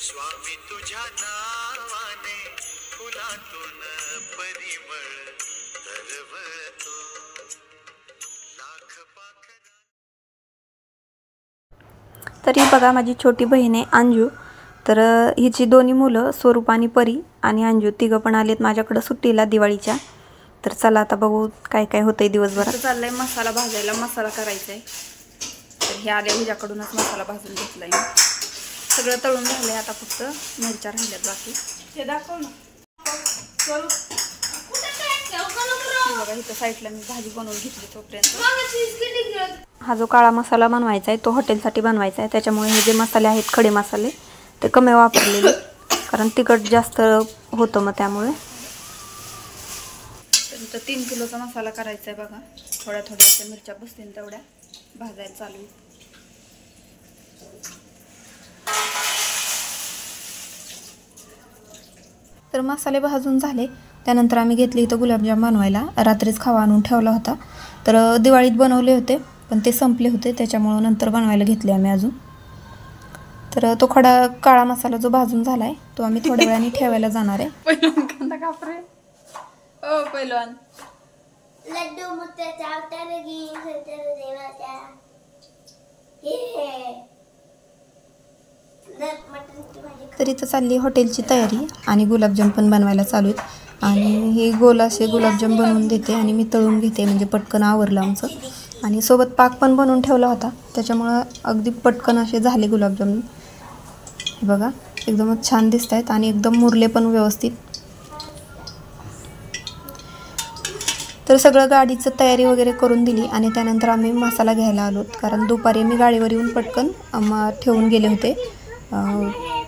स्वामी तुझ्या नावाने फुलातून परिमळ दरवतो लाख पाखरा. तरी बघा माझी छोटी बहीण आहे अंजू. तर हिची दोन्ही मुलं स्वरूप आणि परी आणि अंजू तिघं पण आलेत माझ्याकडे सुट्टीला दिवाळीच्या. तर चला आता बघू काय काय होतंय दिवसभरात. चाललंय मसाला भाजायला, मसाला करायचा आहे. तर हे आले हिच्याकडूनच मसाला भाजून घेतलाय. सगळं तळून झालंय, आता फक्त मिरच्या राहिल्यात बाकी. हे दाखव ना. बघा इथं साईडला मी भाजी बनवून घेतली तोपर्यंत. हा जो काळा मसाला बनवायचा आहे तो हॉटेलसाठी बनवायचा आहे, त्याच्यामुळे हे जे मसाले आहेत खडे मसाले ते कमी वापरलेले, कारण तिखट जास्त होतं मग त्यामुळे. तर इथं 3 किलोचा मसाला करायचा आहे बघा. थोड्या थोड्या अशा मिरच्या बसतील तेवढ्या भाजायला चालू. तर मसाले भाजून झाले. त्यानंतर आम्ही घेतले इथं गुलाबजाम बनवायला. रात्रीच खावा आणून ठेवला होता. तर दिवाळीत बनवले होते पण ते संपले होते, त्याच्यामुळं नंतर बनवायला घेतले आम्ही अजून. तर तो काळा मसाला जो भाजून झालाय तो आम्ही थोड्या वेळाने ठेवायला जाणार आहे. पहिलवान लड्डू मुत्याचा अवतार घे सत्तर देवाचा. तर इथं चालली हॉटेलची तयारी आणि गुलाबजाम पण बनवायला चालू आहेत. आणि हे गोल असे गुलाबजाम बनवून देते आणि मी तळून घेते, म्हणजे पटकन आवरलं आमचं. आणि सोबत पाक पण बनवून ठेवला होता, त्याच्यामुळं अगदी पटकन असे झाले गुलाबजाम. हे बघा एकदमच छान दिसत आहेत आणि एकदम मुरले पण व्यवस्थित. तर सगळं गाडीचं तयारी वगैरे करून दिली आणि त्यानंतर आम्ही मसाला घ्यायला आलो, कारण दुपारी मी गाडीवर येऊन पटकन ठेवून गेले होते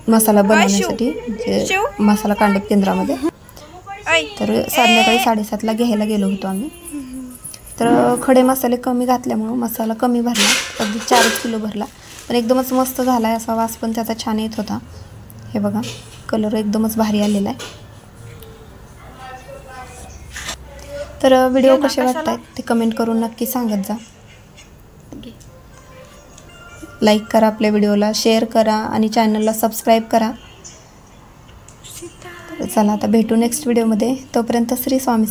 मसाला बनवण्यासाठी, म्हणजे मसाला कांडप केंद्रामध्ये. तर संध्याकाळी 7:30ला घ्यायला गेलो होतो आम्ही. तर खडे मसाले कमी घातल्यामुळं मसाला कमी भरला, अगदी 4 किलो भरला, पण एकदमच मस्त झाला आहे. असा वास पण त्याचा छान येत होता. हे बघा कलर एकदमच भारी आलेला आहे. तर व्हिडिओ कसे वाटतात ते कमेंट करून नक्की सांगत जा. लाईक करा आपल्या व्हिडिओला, शेअर करा आणि चॅनलला सबस्क्राईब करा. चला आता भेटू नेक्स्ट व्हिडिओमध्ये. तोपर्यंत श्री स्वामी.